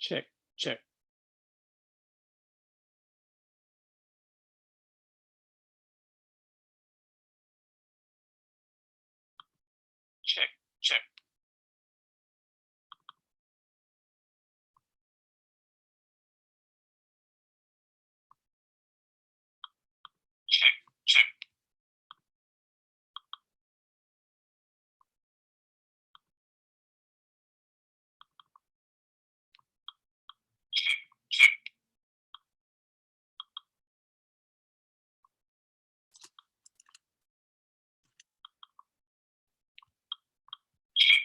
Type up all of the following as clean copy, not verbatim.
check, check. Check, check. Check, check. Check, check. Check,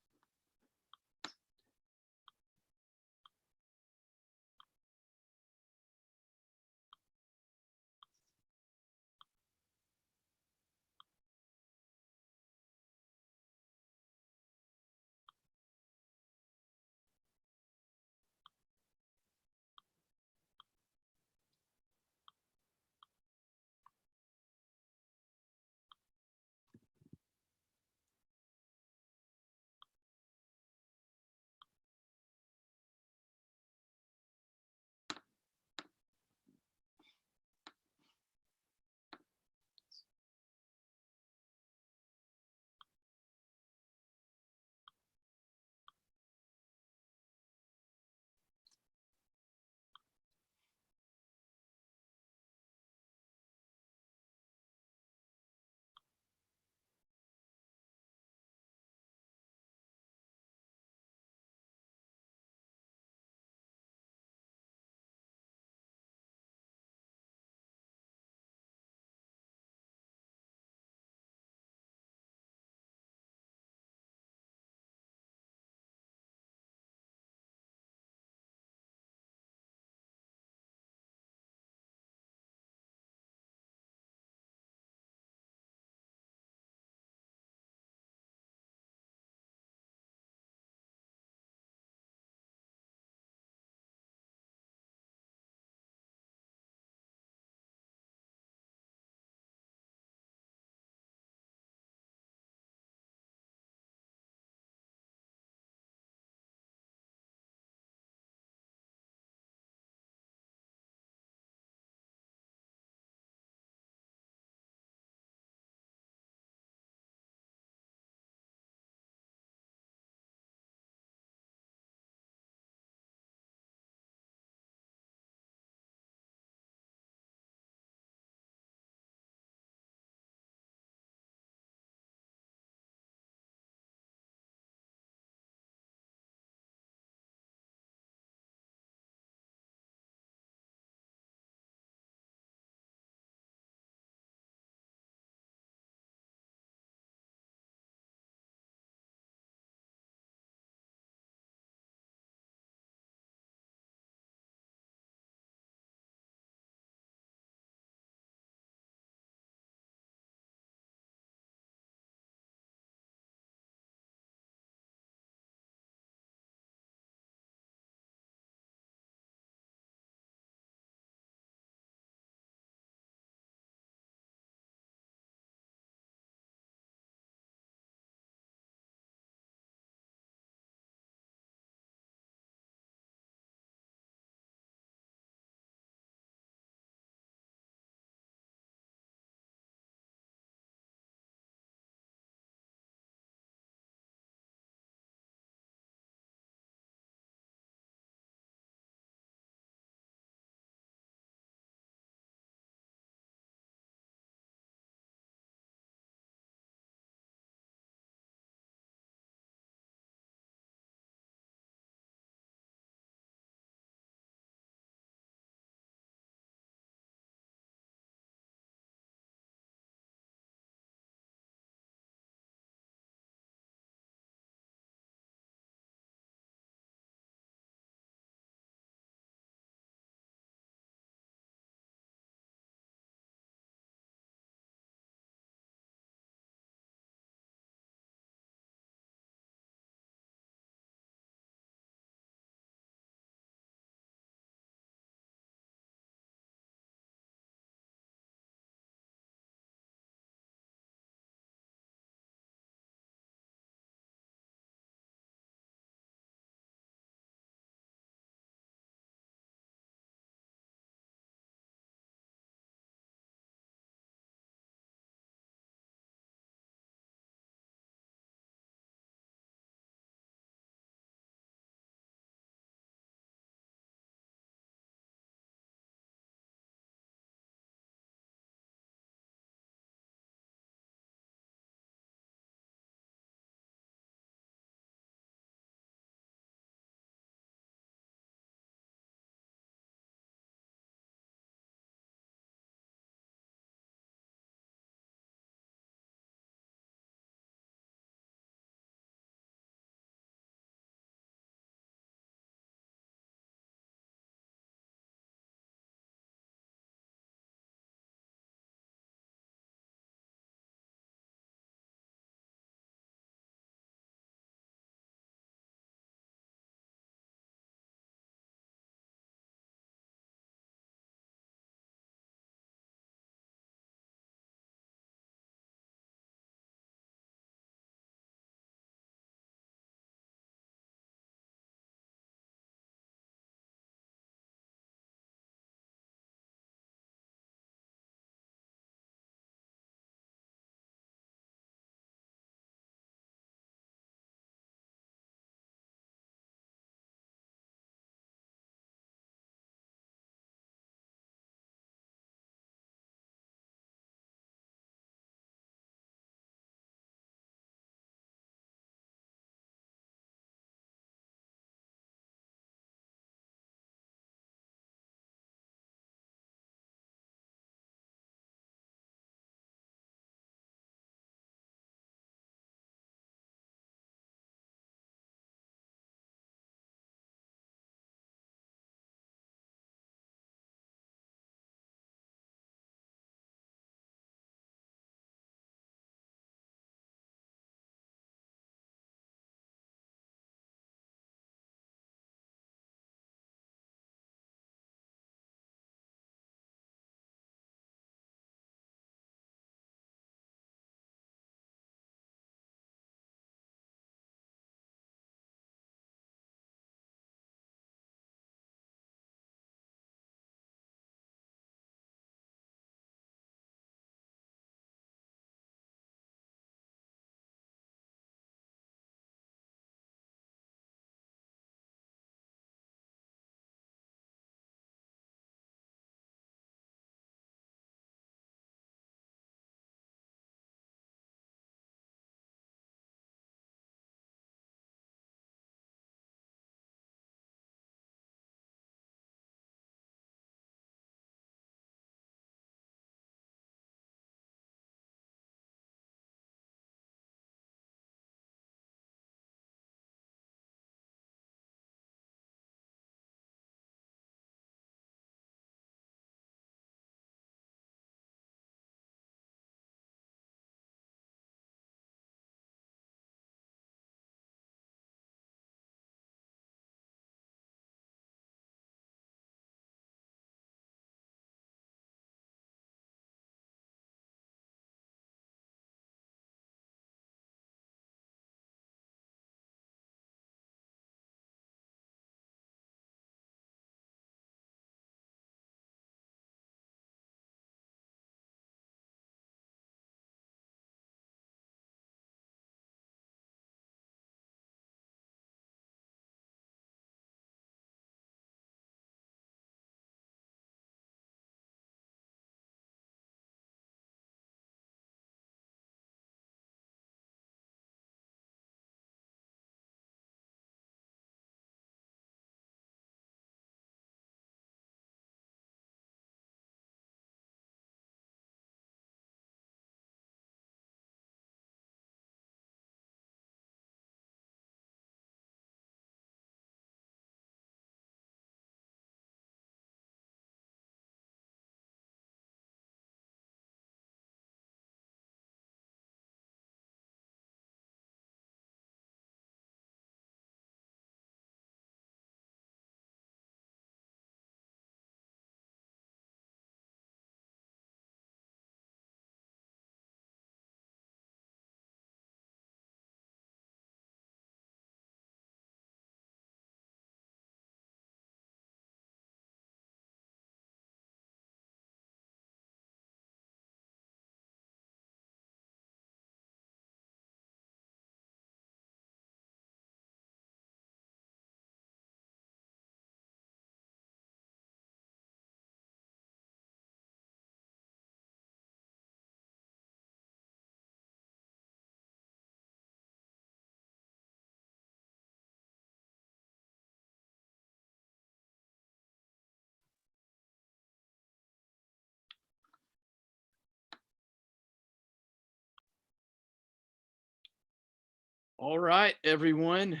All right, everyone.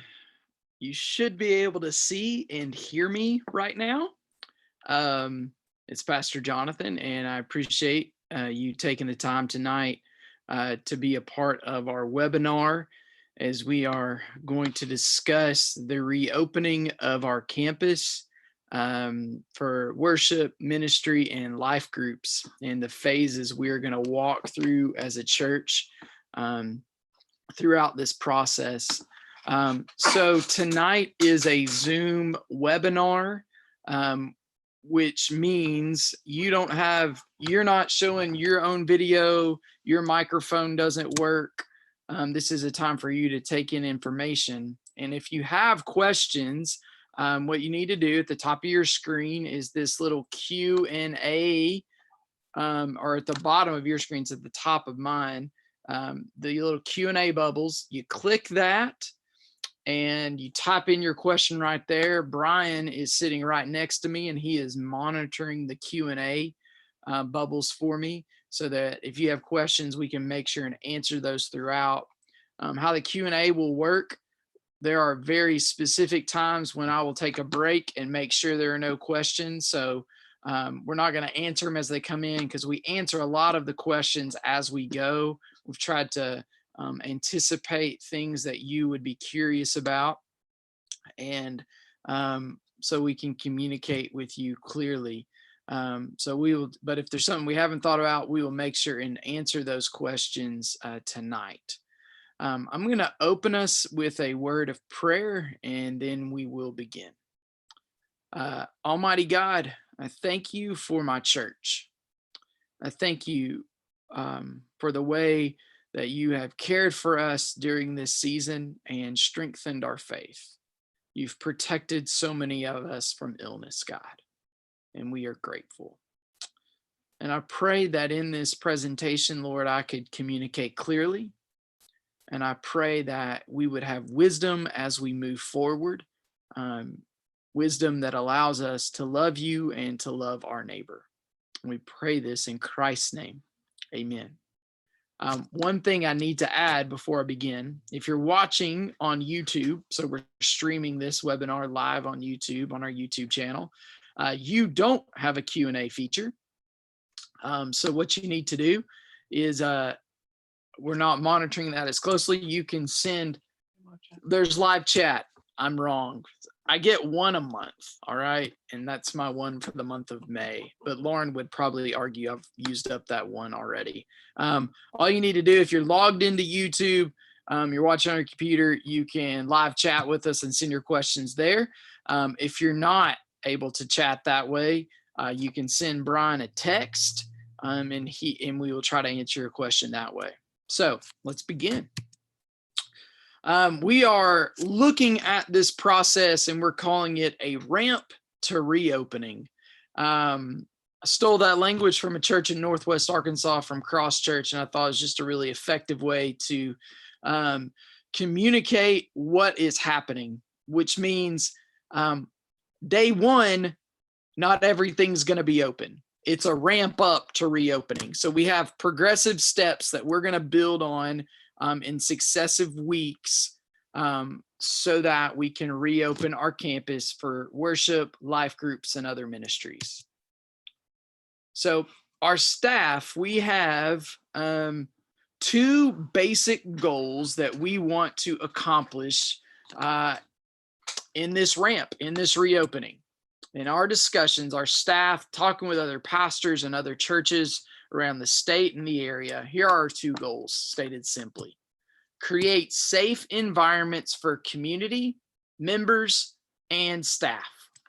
You should be able to see and hear me right now. Um, it's Pastor Jonathan, and I appreciate you taking the time tonight to be a part of our webinar as we are going to discuss the reopening of our campus for worship, ministry, and life groups, and the phases we are going to walk through as a church. Throughout this process. So tonight is a Zoom webinar, which means you're not showing your own video, your microphone doesn't work. This is a time for you to take in information. And if you have questions, what you need to do at the top of your screen is this little Q&A, or at the bottom of your screen, it's at the top of mine. The little Q&A bubbles, you click that and you type in your question right there. Brian is sitting right next to me and he is monitoring the Q&A bubbles for me so that if you have questions, we can make sure and answer those throughout. How the Q&A will work, there are very specific times when I will take a break and make sure there are no questions. So we're not going to answer them as they come in because we answer a lot of the questions as we go. We've tried to anticipate things that you would be curious about, and so we can communicate with you clearly. So we will, but if there's something we haven't thought about, we will make sure and answer those questions tonight. I'm going to open us with a word of prayer, and then we will begin. Almighty God, I thank you for my church. I thank you for the way that you have cared for us during this season and strengthened our faith. You've protected so many of us from illness, God, and we are grateful. And I pray that in this presentation, Lord, I could communicate clearly. And I pray that we would have wisdom as we move forward, wisdom that allows us to love you and to love our neighbor. And we pray this in Christ's name. Amen. One thing I need to add before I begin, if you're watching on YouTube, so we're streaming this webinar live on YouTube, on our YouTube channel, you don't have a Q&A feature. So what you need to do is, we're not monitoring that as closely. You can send, there's live chat. I'm wrong. I get one a month, all right? And that's my one for the month of May. But Lauren would probably argue I've used up that one already. All you need to do, if you're logged into YouTube, you're watching on your computer, you can live chat with us and send your questions there. If you're not able to chat that way, you can send Brian a text, and we will try to answer your question that way. So let's begin. We are looking at this process and we're calling it a ramp to reopening. I stole that language from a church in Northwest Arkansas from Cross Church, and I thought it was just a really effective way to communicate what is happening, which means day one, not everything's going to be open. It's a ramp up to reopening. So we have progressive steps that we're going to build on in successive weeks so that we can reopen our campus for worship, life groups, and other ministries. So our staff, we have two basic goals that we want to accomplish in this ramp, in this reopening. In our discussions, our staff talking with other pastors and other churches around the state and the area, here are our two goals stated simply. Create safe environments for community, members, and staff.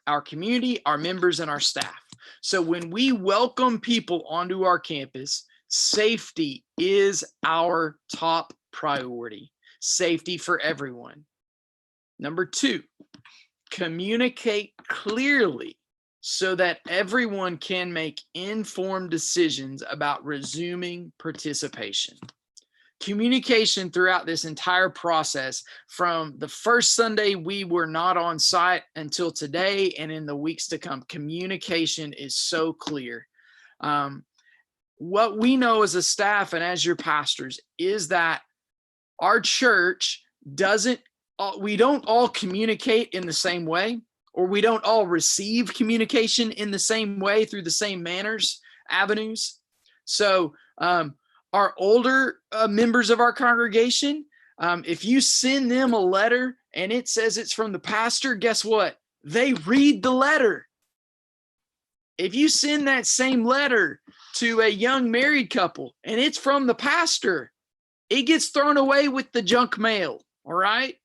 Our community, our members, and our staff. So when we welcome people onto our campus, safety is our top priority. Safety for everyone. Number two, communicate clearly so that everyone can make informed decisions about resuming participation. Communication throughout this entire process, from the first Sunday we were not on site until today and in the weeks to come, communication is so clear. What we know as a staff and as your pastors is that our church doesn't, we don't all communicate in the same way, or we don't all receive communication in the same way through the same manners, avenues. So our older members of our congregation, if you send them a letter and it says it's from the pastor, guess what? They read the letter. If you send that same letter to a young married couple and it's from the pastor, it gets thrown away with the junk mail. All right.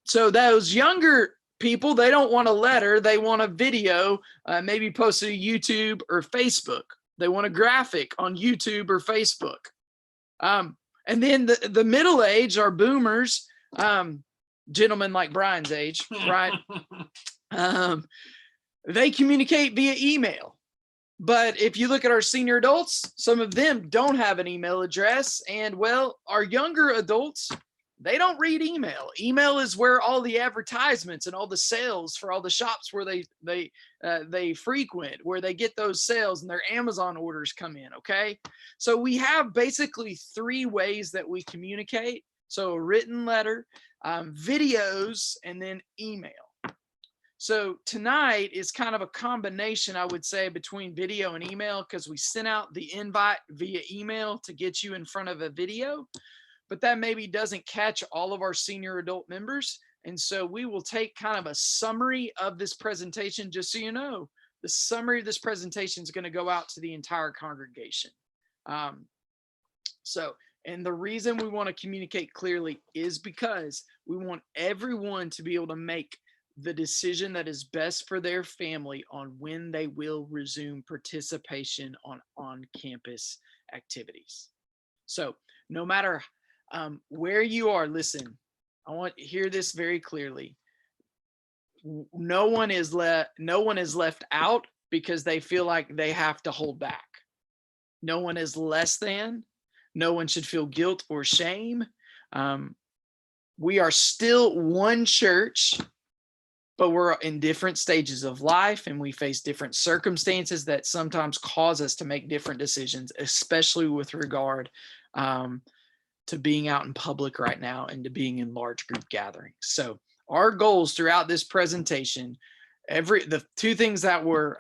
So those younger people, they don't want a letter. They want a video, maybe posted to YouTube or Facebook. They want a graphic on YouTube or Facebook. And then the middle age are boomers, gentlemen like Brian's age, right? They communicate via email. But if you look at our senior adults, some of them don't have an email address. And well, our younger adults, they don't read email. Email is where all the advertisements and all the sales for all the shops where they frequent, where they get those sales and their Amazon orders come in. Okay. So we have basically 3 ways that we communicate. So a written letter, videos, and then email. So tonight is kind of a combination, I would say, between video and email, because we sent out the invite via email to get you in front of a video, but that maybe doesn't catch all of our senior adult members. And so we will take kind of a summary of this presentation, just so you know, the summary of this presentation is going to go out to the entire congregation. And the reason we want to communicate clearly is because we want everyone to be able to make the decision that is best for their family on when they will resume participation on on-campus activities. So no matter where you are, listen, I want to hear this very clearly. No one is left out because they feel like they have to hold back. No one is less than. No one should feel guilt or shame. We are still one church, but we're in different stages of life and we face different circumstances that sometimes cause us to make different decisions, especially with regard to being out in public right now and to being in large group gatherings. So our goals throughout this presentation, the 2 things that were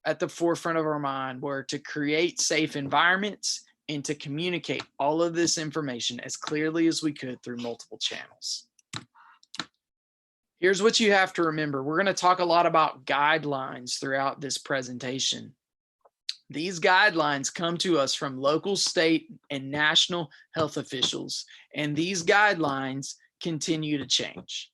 at the forefront of our mind were to create safe environments and to communicate all of this information as clearly as we could through multiple channels. Here's what you have to remember. We're going to talk a lot about guidelines throughout this presentation. These guidelines come to us from local, state, and national health officials, and these guidelines continue to change.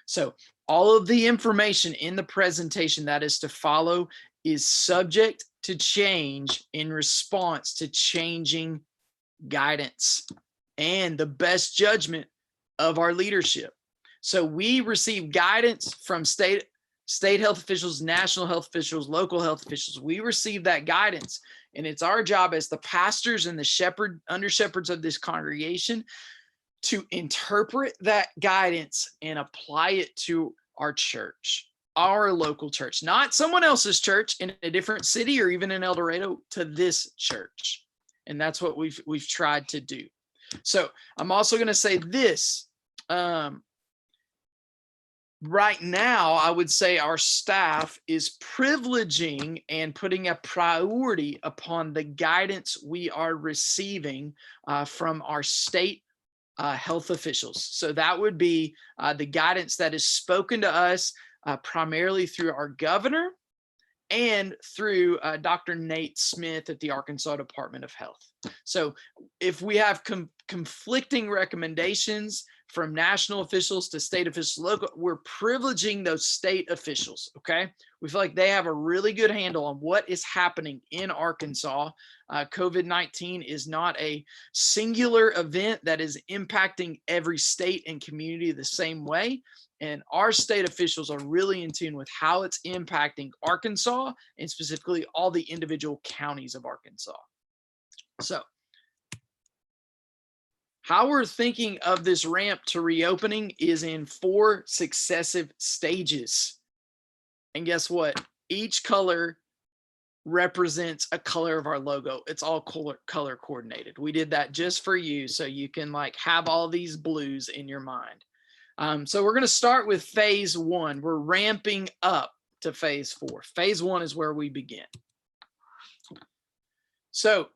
So all of the information in the presentation that is to follow is subject to change in response to changing guidance and the best judgment of our leadership. So we receive guidance from state health officials, national health officials, local health officials. We receive that guidance, and it's our job as the pastors and the under shepherds of this congregation to interpret that guidance and apply it to our church, our local church, not someone else's church in a different city or even in El Dorado, to this church. And that's what we've tried to do. So I'm also going to say this. Right now, I would say our staff is privileging and putting a priority upon the guidance we are receiving from our state health officials. So that would be the guidance that is spoken to us primarily through our governor and through Dr. Nate Smith at the Arkansas Department of Health. So if we have conflicting recommendations from national officials to state officials, local, we're privileging those state officials, okay? We feel like they have a really good handle on what is happening in Arkansas. COVID-19 is not a singular event that is impacting every state and community the same way. And our state officials are really in tune with how it's impacting Arkansas and specifically all the individual counties of Arkansas. So how we're thinking of this ramp to reopening is in 4 successive stages. And guess what? Each color represents a color of our logo. It's all color coordinated. We did that just for you, so you can like have all these blues in your mind. So we're going to start with phase 1. We're ramping up to phase 4. Phase 1 is where we begin. So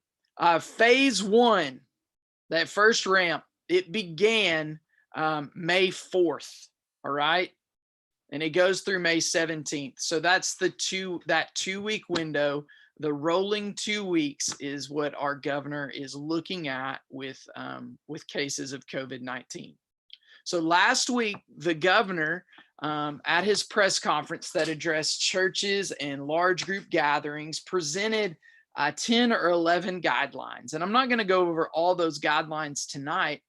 phase 1, that first ramp, it began May 4th. All right. And it goes through May 17th. So that's that 2-week window. The rolling 2 weeks is what our governor is looking at with cases of COVID-19. So last week, the governor at his press conference that addressed churches and large group gatherings presented 10 or 11 guidelines. And I'm not going to go over all those guidelines tonight,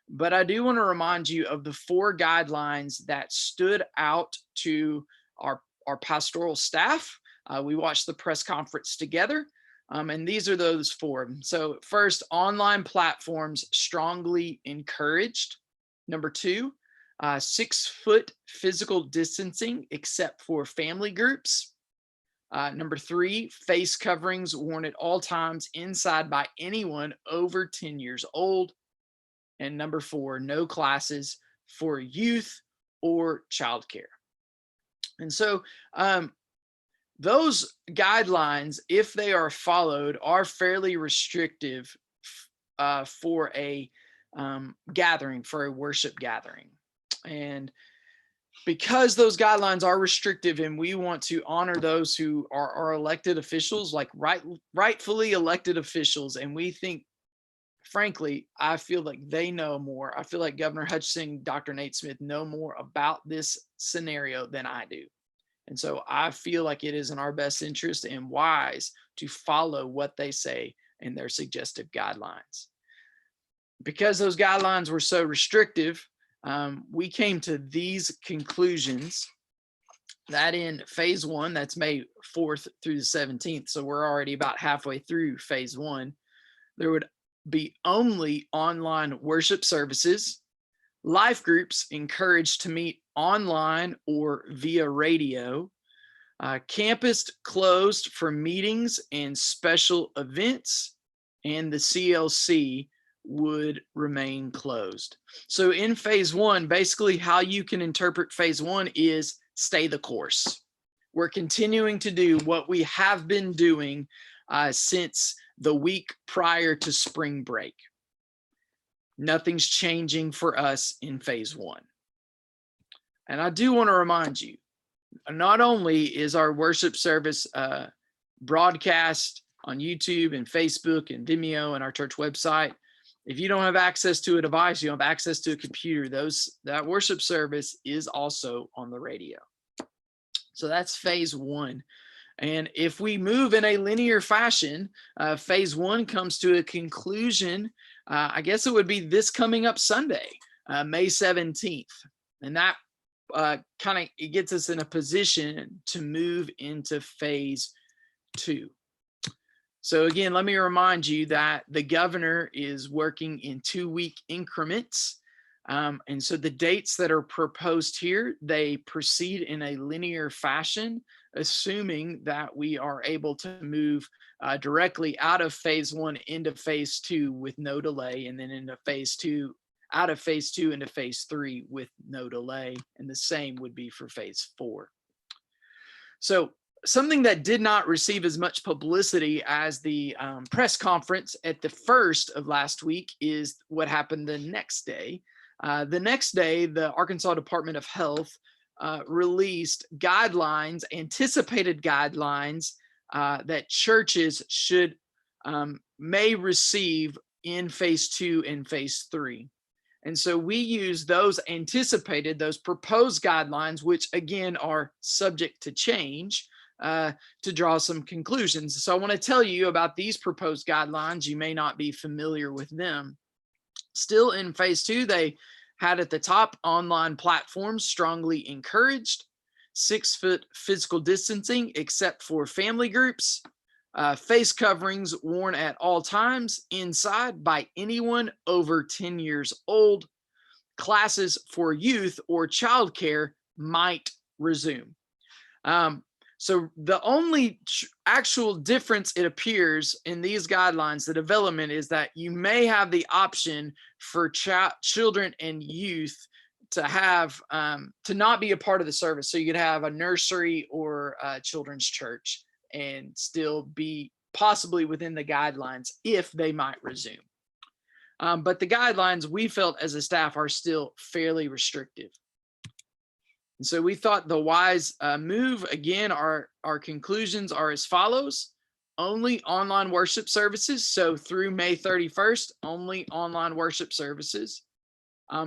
but I do want to remind you of the 4 guidelines that stood out to our pastoral staff. We watched the press conference together, and these are those 4. So first, online platforms strongly encouraged. Number 2, 6-foot physical distancing except for family groups. Number 3, face coverings worn at all times inside by anyone over 10 years old. And number 4, no classes for youth or childcare. And so those guidelines, if they are followed, are fairly restrictive for a gathering, for a worship gathering. And because those guidelines are restrictive and we want to honor those who are our elected officials, like rightfully elected officials, and we think, frankly, I feel like they know more. I feel like Governor Hutchinson, Dr. Nate Smith know more about this scenario than I do. And so I feel like it is in our best interest and wise to follow what they say in their suggestive guidelines. Because those guidelines were so restrictive, we came to these conclusions that in phase 1, that's May 4th through the 17th, so we're already about halfway through phase 1, there would be only online worship services, life groups encouraged to meet online or via radio, campus closed for meetings and special events, and the CLC would remain closed. So in phase 1, basically how you can interpret phase 1 is stay the course. We're continuing to do what we have been doing since the week prior to spring break. Nothing's changing for us in phase 1. And I do want to remind you, not only is our worship service broadcast on YouTube and Facebook and Vimeo and our church website, if you don't have access to a device, you don't have access to a computer, that worship service is also on the radio. So that's phase 1. And if we move in a linear fashion, phase 1 comes to a conclusion. I guess it would be this coming up Sunday, May 17th. And that it gets us in a position to move into phase 2. So again, let me remind you that the governor is working in 2-week increments. And so the dates that are proposed here, they proceed in a linear fashion, assuming that we are able to move directly out of phase 1 into phase 2 with no delay, and then into phase 2, out of phase 2 into phase 3 with no delay. And the same would be for phase 4. So something that did not receive as much publicity as the press conference at the first of last week is what happened the next day. The next day, the Arkansas Department of Health released guidelines, anticipated guidelines that churches may receive in phase 2 and phase 3. And so we use those proposed guidelines, which again are subject to change, to draw some conclusions. So I want to tell you about these proposed guidelines. You may not be familiar with them. Still in phase 2, they had at the top online platforms strongly encouraged, 6-foot physical distancing except for family groups, face coverings worn at all times inside by anyone over 10 years old, classes for youth or childcare might resume. So the only actual difference it appears in these guidelines, the development, is that you may have the option for children and youth to have to not be a part of the service. So you could have a nursery or a children's church and still be possibly within the guidelines if they might resume. But the guidelines we felt as a staff are still fairly restrictive. And so we thought the wise move, again, our conclusions are as follows: only online worship services. So through May 31st, only online worship services.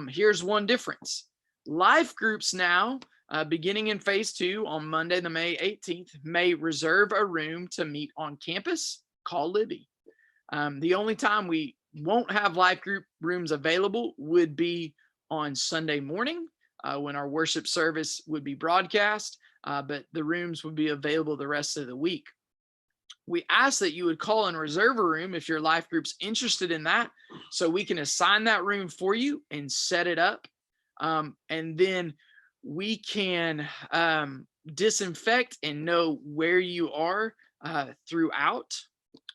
Here's one difference. Life groups now, beginning in phase 2 on Monday, the May 18th, may reserve a room to meet on campus. Call Libby. The only time we won't have life group rooms available would be on Sunday morning when our worship service would be broadcast, but the rooms would be available the rest of the week. We ask that you would call and reserve a room if your life group's interested in that, so we can assign that room for you and set it up. And then we can disinfect and know where you are throughout,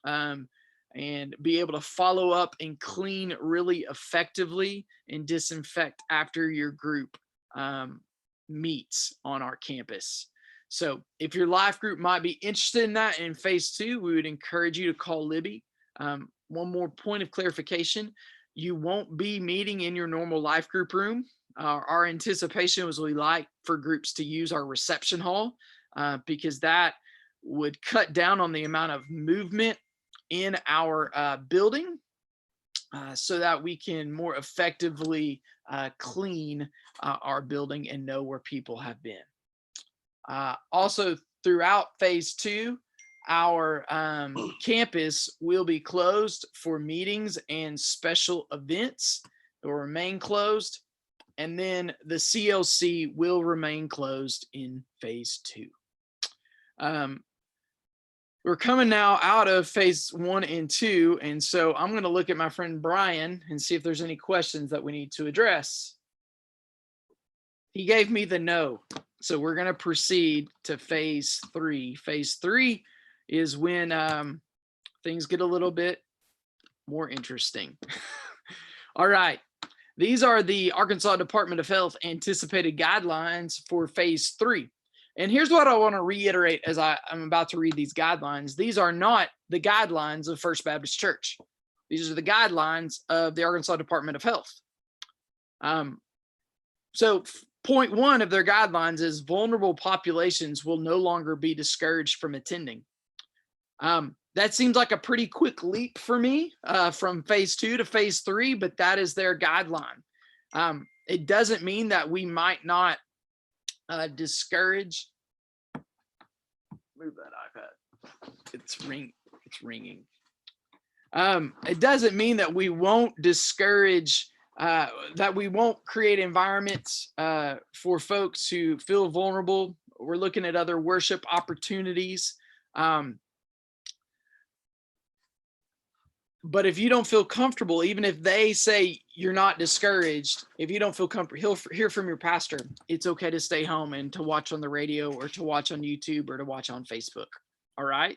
and be able to follow up and clean really effectively and disinfect after your group meets on our campus. So if your life group might be interested in that in phase 2, we would encourage you to call Libby. One more point of clarification: you won't be meeting in your normal life group room. Our anticipation was we like for groups to use our reception hall because that would cut down on the amount of movement in our building so that we can more effectively clean our building and know where people have been. Also, throughout phase 2, our campus will be closed for meetings and special events. It will remain closed, and then the CLC will remain closed in phase 2. We're coming now out of phase 1 and 2, and so I'm going to look at my friend Brian and see if there's any questions that we need to address. He gave me the no, so we're going to proceed to phase 3. Phase 3 is when things get a little bit more interesting. All right, these are the Arkansas Department of Health anticipated guidelines for phase 3. And here's what I want to reiterate as I'm about to read these guidelines. These are not the guidelines of First Baptist Church. These are the guidelines of the Arkansas Department of Health. So point 1 of their guidelines is vulnerable populations will no longer be discouraged from attending. That seems like a pretty quick leap for me from phase 2 to phase 3, but that is their guideline. It doesn't mean that we might not discourage. Move that iPad. It's ringing. It doesn't mean that we won't discourage, that we won't create environments for folks who feel vulnerable. We're looking at other worship opportunities. But if you don't feel comfortable, even if they say you're not discouraged, if you don't feel comfortable, hear from your pastor. It's okay to stay home and to watch on the radio or to watch on YouTube or to watch on Facebook. All right.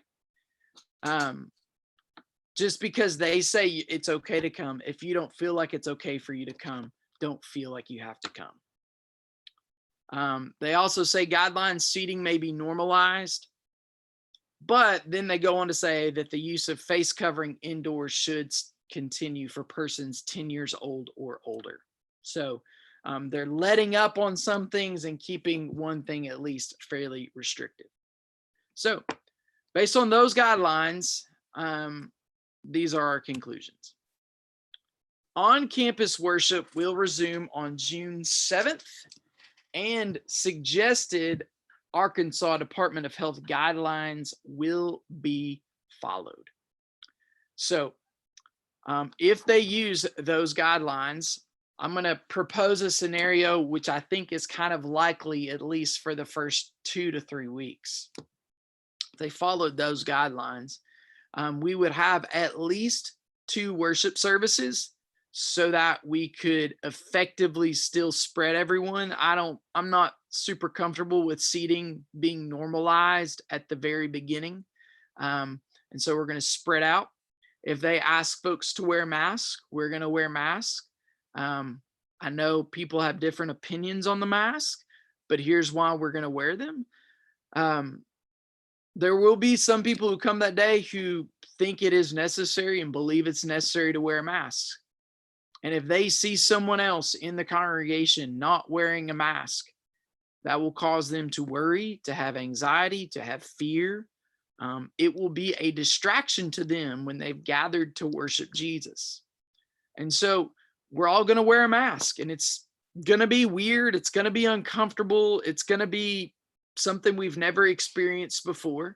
Just because they say it's okay to come, if you don't feel like it's okay for you to come, don't feel like you have to come. They also say guidelines seating may be normalized. But then they go on to say that the use of face covering indoors should continue for persons 10 years old or older. So they're letting up on some things and keeping one thing at least fairly restrictive. So based on those guidelines, these are our conclusions. On-campus worship will resume on June 7th, and suggested Arkansas Department of Health guidelines will be followed. So if they use those guidelines, I'm going to propose a scenario which I think is kind of likely, at least for the first 2 to 3 weeks. If they followed those guidelines, we would have at least 2 worship services. so that we could effectively still spread everyone. I'm not super comfortable with seating being normalized at the very beginning. And so we're going to spread out. If they ask folks to wear masks, we're going to wear masks. I know people have different opinions on the mask, but here's why we're going to wear them. There will be some people who come that day who think it is necessary and believe it's necessary to wear a mask. And if they see someone else in the congregation not wearing a mask, that will cause them to worry, to have anxiety, to have fear. It will be a distraction to them when they've gathered to worship Jesus. And so we're all going to wear a mask, and it's going to be weird. It's going to be uncomfortable. It's going to be something we've never experienced before,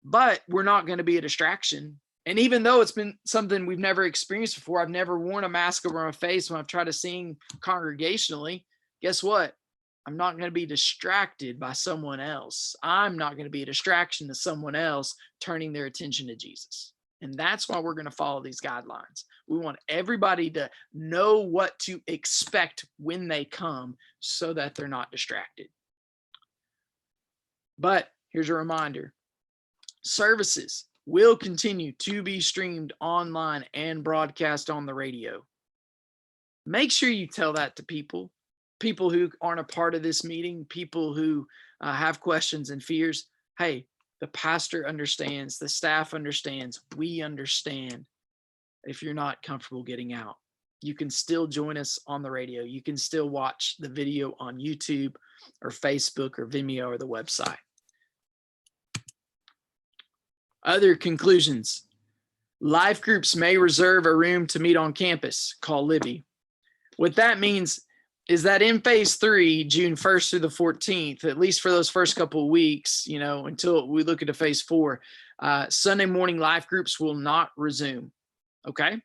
but we're not going to be a distraction. And even though it's been something we've never experienced before, I've never worn a mask over my face when I've tried to sing congregationally. Guess what? I'm not going to be distracted by someone else. I'm not going to be a distraction to someone else turning their attention to Jesus. And that's why we're going to follow these guidelines. We want everybody to know what to expect when they come so that they're not distracted. But here's a reminder. Services will continue to be streamed online and broadcast on the radio. Make sure you tell that to people who aren't a part of this meeting, people who have questions and fears. Hey, the pastor understands, the staff understands, we understand. If you're not comfortable getting out, you can still join us on the radio. You can still watch the video on YouTube or Facebook or Vimeo or the website. Other conclusions. Life groups may reserve a room to meet on campus. Call Libby. What that means is that in phase 3, June 1st through the 14th, at least for those first couple of weeks, until we look into phase 4, Sunday morning life groups will not resume. Okay.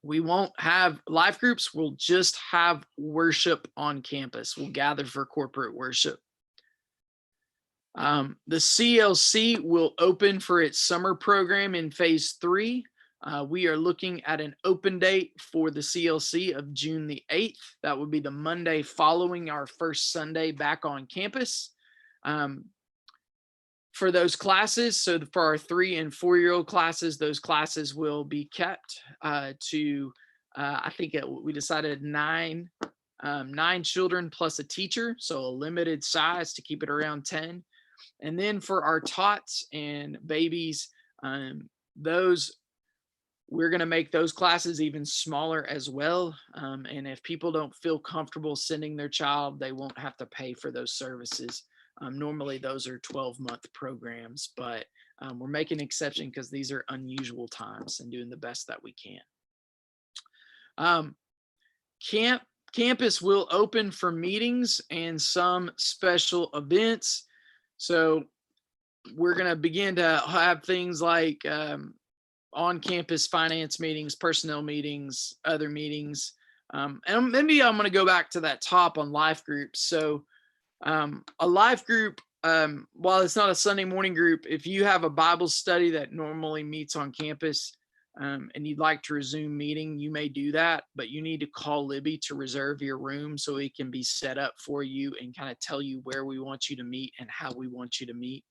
We won't have life groups. We'll just have worship on campus. We'll gather for corporate worship. The CLC will open for its summer program in phase 3. We are looking at an open date for the CLC of June the 8th. That would be the Monday following our first Sunday back on campus. For those classes, so for our 3 and 4-year-old classes, those classes will be kept to, I think we decided 9 children plus a teacher, so a limited size to keep it around 10. And then for our tots and babies, those we're going to make those classes even smaller as well. And if people don't feel comfortable sending their child, they won't have to pay for those services. Normally those are 12-month programs, but we're making an exception because these are unusual times and doing the best that we can. Campus will open for meetings and some special events. So we're going to begin to have things like on-campus finance meetings, personnel meetings, other meetings. And maybe I'm going to go back to that top on life groups. So a life group, while it's not a Sunday morning group, if you have a Bible study that normally meets on campus and you'd like to resume meeting, you may do that, but you need to call Libby to reserve your room so it can be set up for you and kind of tell you where we want you to meet and how we want you to meet.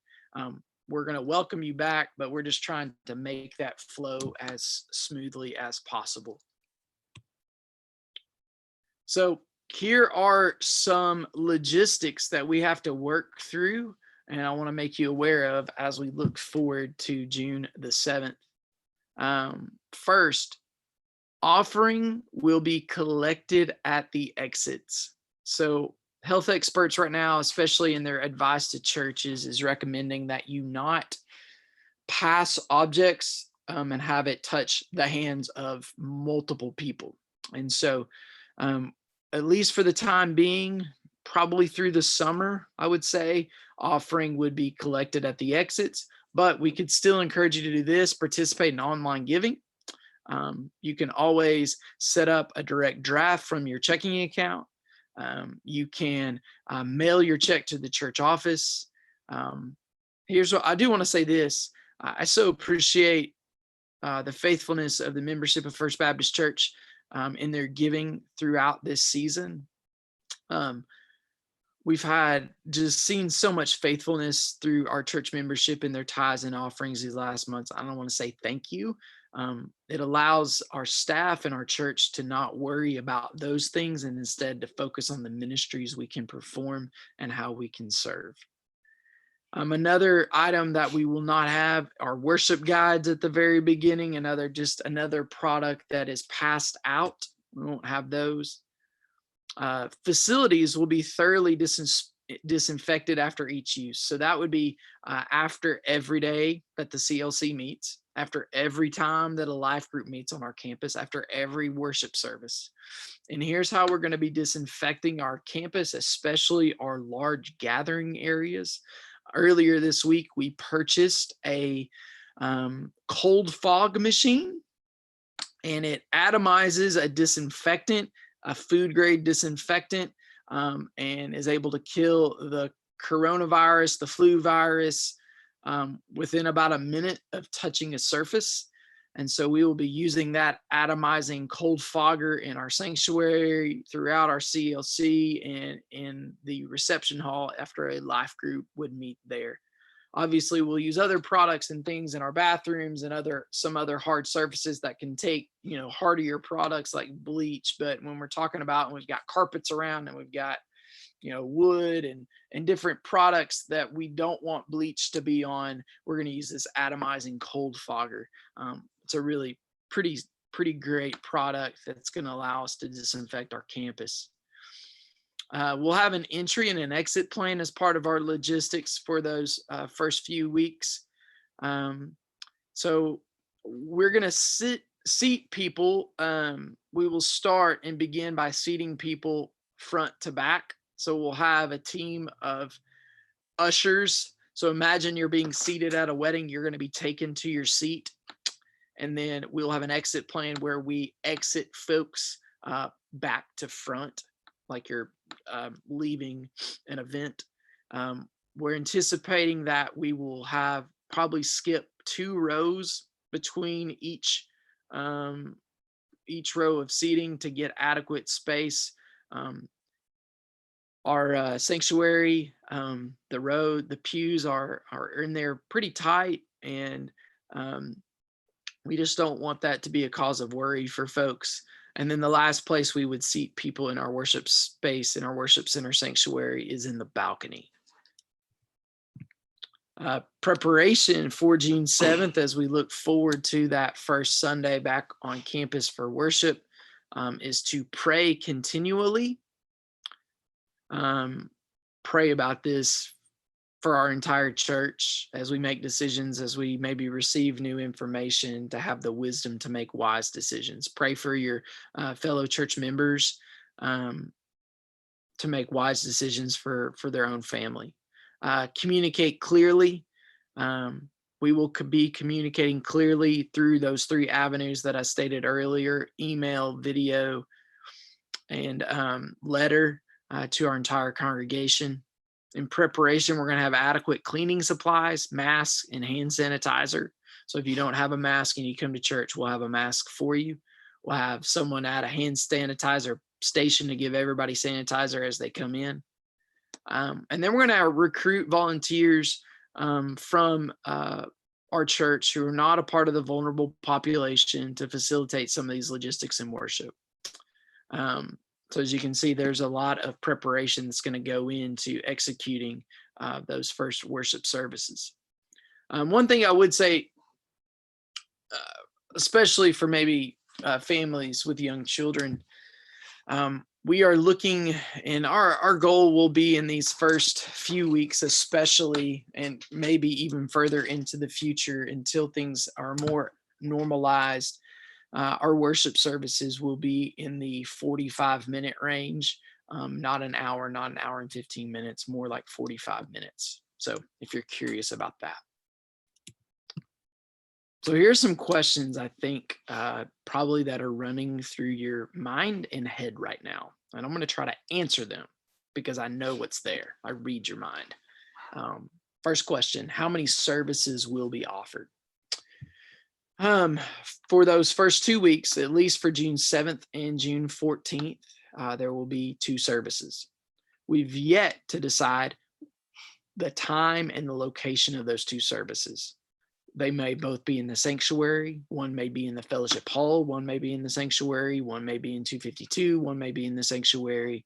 We're going to welcome you back, but we're just trying to make that flow as smoothly as possible. So here are some logistics that we have to work through, and I want to make you aware of as we look forward to June the 7th. First, offering will be collected at the exits. So health experts right now, especially in their advice to churches, is recommending that you not pass objects and have it touch the hands of multiple people. And so at least for the time being, probably through the summer, I would say offering would be collected at the exits, but we could still encourage you to do this, participate in online giving. You can always set up a direct draft from your checking account. You can mail your check to the church office. Here's what I do want to say this. I so appreciate the faithfulness of the membership of First Baptist Church. in their giving throughout this season. We've had just seen so much faithfulness through our church membership and their tithes and offerings these last months. I don't want to say thank you. It allows our staff and our church to not worry about those things and instead to focus on the ministries we can perform and how we can serve. Another item that we will not have are worship guides at the very beginning. Just another product that is passed out. We won't have those. Facilities will be thoroughly disinfected after each use. So that would be after every day that the CLC meets, after every time that a life group meets on our campus, after every worship service. And here's how we're going to be disinfecting our campus, especially our large gathering areas. Earlier this week, we purchased a cold fog machine, and it atomizes a disinfectant, a food grade disinfectant, and is able to kill the coronavirus, the flu virus, within about a minute of touching a surface. And so we will be using that atomizing cold fogger in our sanctuary, throughout our CLC, and in the reception hall after a life group would meet there. Obviously, we'll use other products and things in our bathrooms and some other hard surfaces that can take, hardier products like bleach. But when we're talking about, we've got carpets around and we've got, wood and different products that we don't want bleach to be on, we're going to use this atomizing cold fogger. It's a really pretty great product that's going to allow us to disinfect our campus. We'll have an entry and an exit plan as part of our logistics for those first few weeks. So we're going to seat people. We will start and begin by seating people front to back. So we'll have a team of ushers. So imagine you're being seated at a wedding. You're going to be taken to your seat. And then we'll have an exit plan where we exit folks back to front, like you're leaving an event. We're anticipating that we will have probably skip 2 rows between each row of seating to get adequate space. Our sanctuary, the pews are in there pretty tight, and we just don't want that to be a cause of worry for folks. And then the last place we would seat people in our worship space, in our worship center sanctuary, is in the balcony. Preparation for June 7th, as we look forward to that first Sunday back on campus for worship, is to pray continually. Pray about this for our entire church as we make decisions, as we maybe receive new information, to have the wisdom to make wise decisions. Pray for your fellow church members to make wise decisions for their own family. Communicate clearly. We will be communicating clearly through those 3 avenues that I stated earlier: email, video, and letter to our entire congregation. In preparation, we're going to have adequate cleaning supplies, masks, and hand sanitizer. So if you don't have a mask and you come to church, we'll have a mask for you. We'll have someone at a hand sanitizer station to give everybody sanitizer as they come in. And then we're going to recruit volunteers from our church who are not a part of the vulnerable population to facilitate some of these logistics in worship. So as you can see, there's a lot of preparation that's going to go into executing those first worship services. One thing I would say, especially for maybe families with young children, we are looking, and our goal will be in these first few weeks especially, and maybe even further into the future until things are more normalized. Our worship services will be in the 45-minute range, not an hour and 15 minutes, more like 45 minutes. So if you're curious about that. So here's some questions I think probably that are running through your mind and head right now. And I'm going to try to answer them because I know what's there. I read your mind. First question: how many services will be offered? Um, for those first 2 weeks, at least for June 7th and June 14th, there will be 2 services. We've yet to decide the time and the location of those 2 services. They may both be in the sanctuary. One may be in the fellowship hall. One may be in the sanctuary. One may be in 252. One may be in the sanctuary.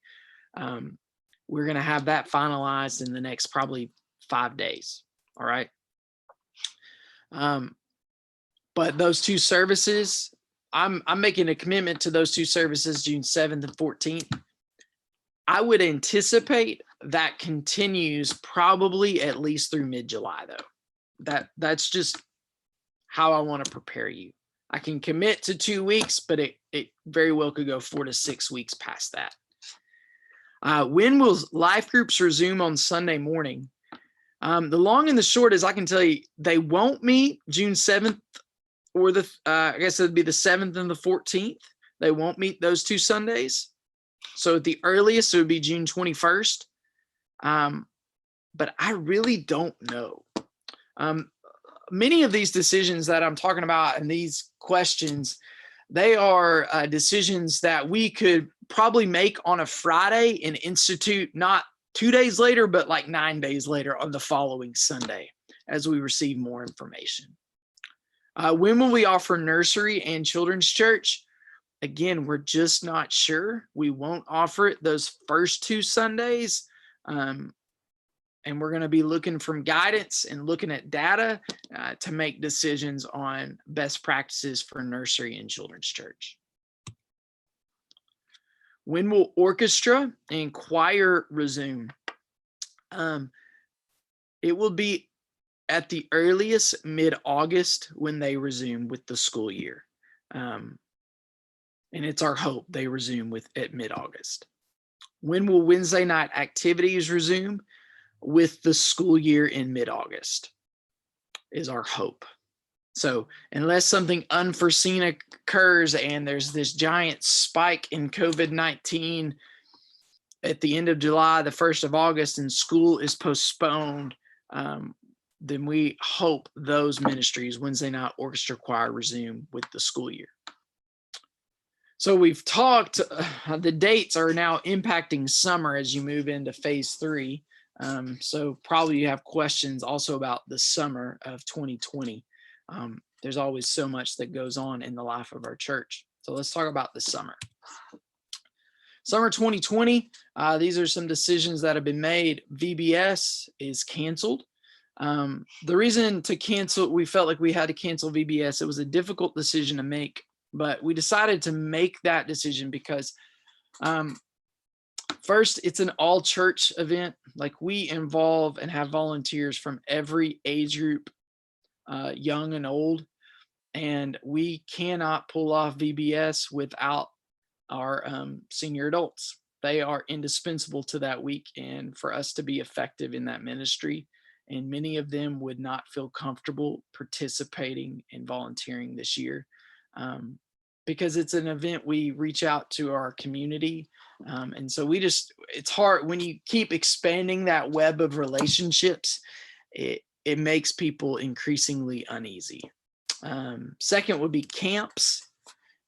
Um, we're going to have that finalized in the next probably 5 days. All right. But those 2 services, I'm making a commitment to those 2 services, June 7th and 14th. I would anticipate that continues probably at least through mid-July, though. That's just how I want to prepare you. I can commit to 2 weeks, but it very well could go 4 to 6 weeks past that. When will life groups resume on Sunday morning? The long and the short is I can tell you they won't meet June 7th or I guess it'd be the 7th and the 14th. They won't meet those 2 Sundays. So at the earliest, it would be June 21st. But I really don't know. Many of these decisions that I'm talking about and these questions, they are decisions that we could probably make on a Friday and institute not 2 days later, but like 9 days later on the following Sunday as we receive more information. When will we offer nursery and children's church? Again, we're just not sure. We won't offer it those first 2 Sundays. And we're going to be looking from guidance and looking at data to make decisions on best practices for nursery and children's church. When will orchestra and choir resume? It will be at the earliest mid-August when they resume with the school year. And it's our hope they resume at mid-August. When will Wednesday night activities resume? With the school year in mid-August is our hope. So unless something unforeseen occurs and there's this giant spike in COVID-19 at the end of July, the 1st of August, and school is postponed, then we hope those ministries, Wednesday night orchestra choir, resume with the school year. So we've talked, the dates are now impacting summer as you move into phase 3. So probably you have questions also about the summer of 2020. There's always so much that goes on in the life of our church. So let's talk about the summer. Summer 2020, these are some decisions that have been made. VBS is canceled. The reason to cancel, we felt like we had to cancel VBS. It was a difficult decision to make, but we decided to make that decision because first, it's an all church event. Like we involve and have volunteers from every age group, young and old, and we cannot pull off VBS without our senior adults. They are indispensable to that week and for us to be effective in that ministry. And many of them would not feel comfortable participating and volunteering this year. Because it's an event we reach out to our community. And so it's hard when you keep expanding that web of relationships, it makes people increasingly uneasy. Second would be camps.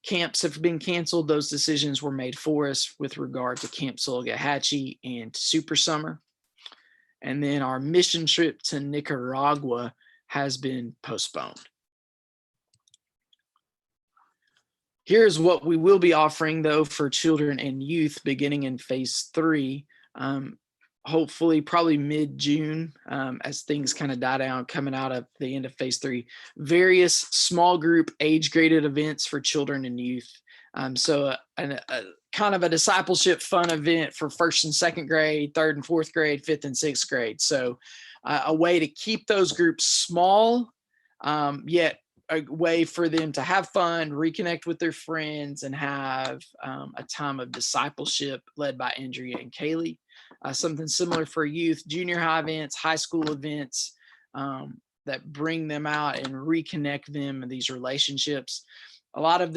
Camps have been canceled. Those decisions were made for us with regard to Camp Sulligahatchee and Super Summer. And then our mission trip to Nicaragua has been postponed. Here's what we will be offering, though, for children and youth beginning in phase 3, hopefully probably mid-June as things kind of die down coming out of the end of phase 3. Various small group age-graded events for children and youth. So a kind of a discipleship fun event for 1st and 2nd grade, 3rd and 4th grade, 5th and 6th grade. So a way to keep those groups small, yet a way for them to have fun, reconnect with their friends, and have a time of discipleship led by Andrea and Kaylee. Something similar for youth, junior high events, high school events that bring them out and reconnect them in these relationships. A lot of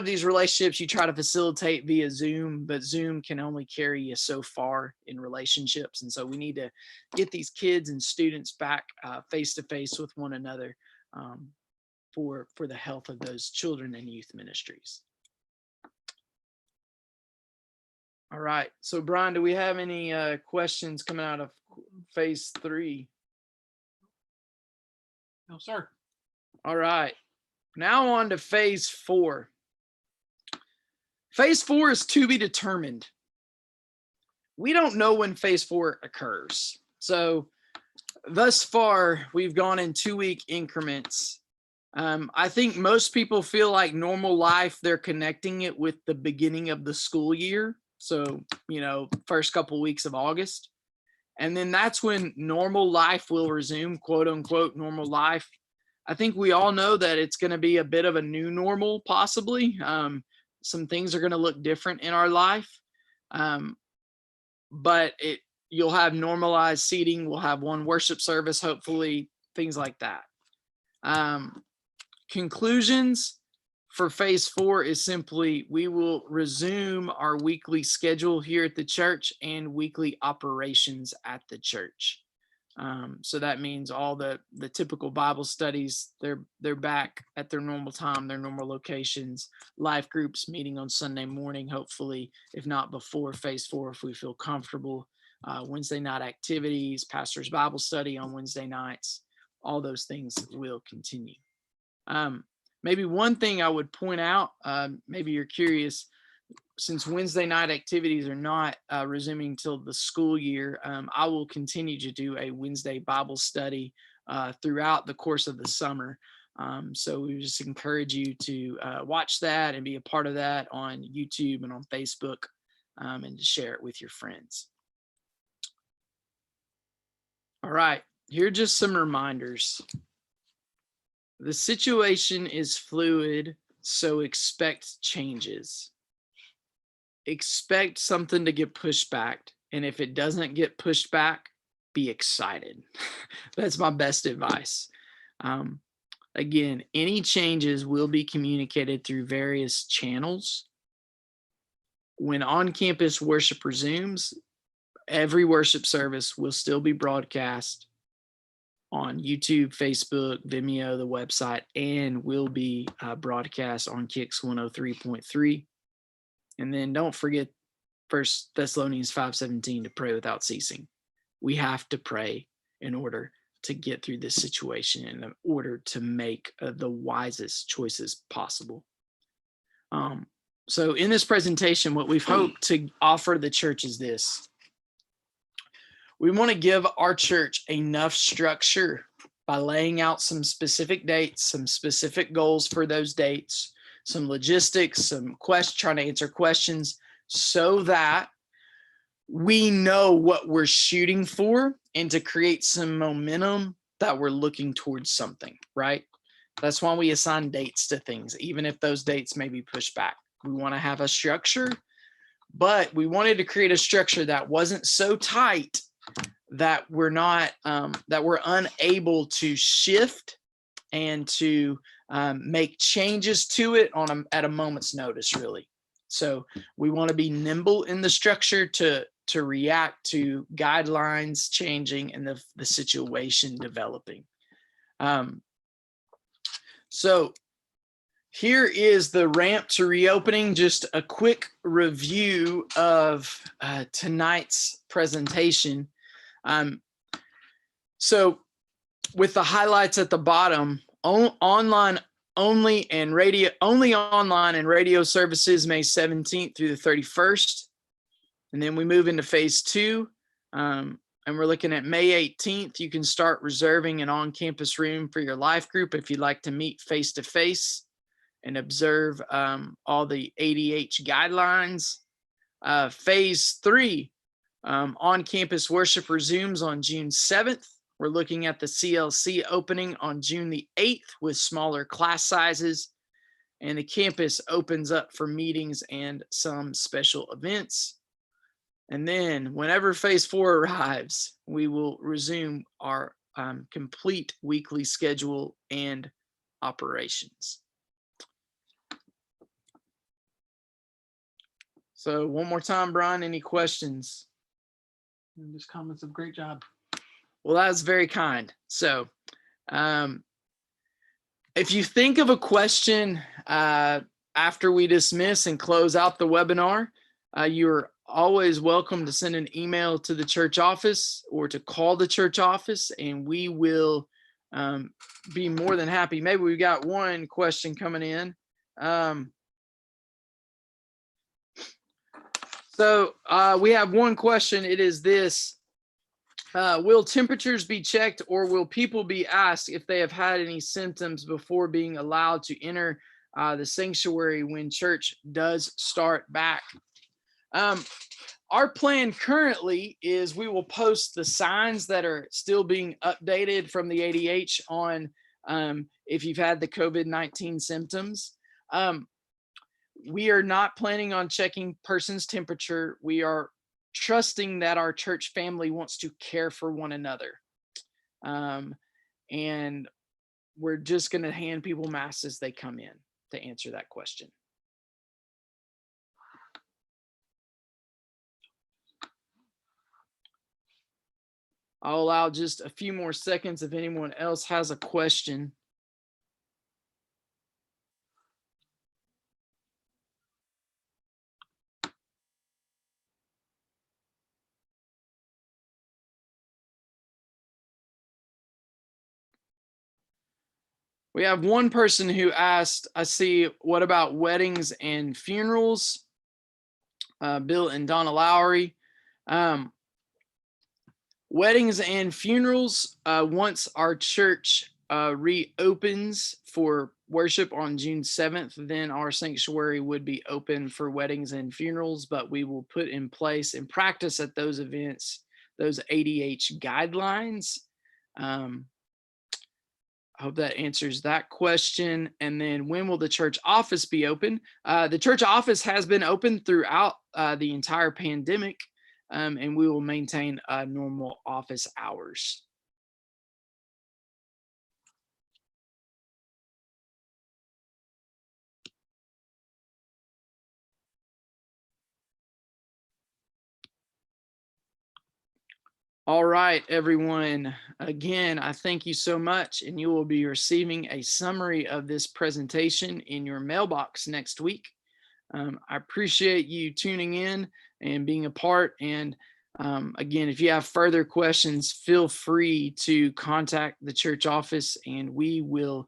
these relationships you try to facilitate via Zoom, but Zoom can only carry you so far in relationships. And so we need to get these kids and students back face to face with one another. for the health of those children and youth ministries. All right. So Brian, do we have any questions coming out of phase 3? No, sir. All right. Now on to phase 4. Phase 4 is to be determined. We don't know when phase 4 occurs. So thus far, we've gone in 2-week increments. I think most people feel like normal life, they're connecting it with the beginning of the school year. So, first couple weeks of August. And then that's when normal life will resume, quote unquote, normal life. I think we all know that it's going to be a bit of a new normal, possibly. Some things are going to look different in our life. But you'll have normalized seating. We'll have one worship service, hopefully, things like that. Conclusions for phase 4 is simply we will resume our weekly schedule here at the church and weekly operations at the church. So that means all the typical Bible studies, they're back at their normal time, their normal locations, life groups meeting on Sunday morning, hopefully, if not before phase 4, if we feel comfortable. Wednesday night activities, pastor's Bible study on Wednesday nights, all those things will continue. Maybe one thing I would point out, maybe you're curious, since Wednesday night activities are not resuming till the school year, I will continue to do a Wednesday Bible study throughout the course of the summer. So we just encourage you to watch that and be a part of that on YouTube and on Facebook, and to share it with your friends. All right, here are just some reminders. The situation is fluid, so expect changes. Expect something to get pushed back. And if it doesn't get pushed back, be excited. That's my best advice. Again, any changes will be communicated through various channels. When on-campus worship resumes, every worship service will still be broadcast on YouTube, Facebook, Vimeo, the website, and will be broadcast on Kicks 103.3. And then don't forget 1 Thessalonians 5:17 to pray without ceasing. We have to pray in order to get through this situation, in order to make the wisest choices possible. So in this presentation, what we've hoped to offer the church is this. We want to give our church enough structure by laying out some specific dates, some specific goals for those dates, some logistics, trying to answer questions so that we know what we're shooting for and to create some momentum that we're looking towards something, right? That's why we assign dates to things, even if those dates may be pushed back. We want to have a structure, but we wanted to create a structure that wasn't so tight that we're unable to shift and to make changes to it at a moment's notice, really. So we want to be nimble in the structure to react to guidelines changing and the situation developing. So here is the ramp to reopening. Just a quick review of tonight's presentation. So with the highlights at the bottom, online only and radio services May 17th through the 31st. And then we move into phase 2. And we're looking at May 18th. You can start reserving an on-campus room for your life group if you'd like to meet face-to-face and observe all the ADH guidelines. Phase 3, on-campus worship resumes on June 7th. We're looking at the CLC opening on June the 8th with smaller class sizes, and the campus opens up for meetings and some special events. And then whenever phase 4 arrives, we will resume our complete weekly schedule and operations. So one more time, Brian, any questions? Just comments of great job. Well, that was very kind. So If you think of a question after we dismiss and close out the webinar, you're always welcome to send an email to the church office or to call the church office, and we will be more than happy. Maybe we've got one question coming in. So we have one question. It is this. Will temperatures be checked, or will people be asked if they have had any symptoms before being allowed to enter the sanctuary when church does start back? Our plan currently is we will post the signs that are still being updated from the ADH on if you've had the COVID-19 symptoms. We are not planning on checking person's temperature. We are trusting that our church family wants to care for one another. And we're just going to hand people masks as they come in to answer that question. I'll allow just a few more seconds if anyone else has a question. We have one person who asked, I see, what about weddings and funerals? Bill and Donna Lowry. Weddings and funerals, once our church reopens for worship on June 7th, then our sanctuary would be open for weddings and funerals, but we will put in place and practice at those events those ADH guidelines. I hope that answers that question. And then when will the church office be open? The church office has been open throughout the entire pandemic, and we will maintain normal office hours. All right, everyone. Again, I thank you so much, and you will be receiving a summary of this presentation in your mailbox next week. I appreciate you tuning in and being a part. And again, if you have further questions, feel free to contact the church office, and we will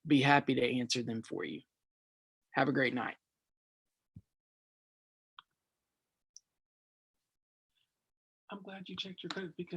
be happy to answer them for you. Have a great night. I'm glad you checked your code because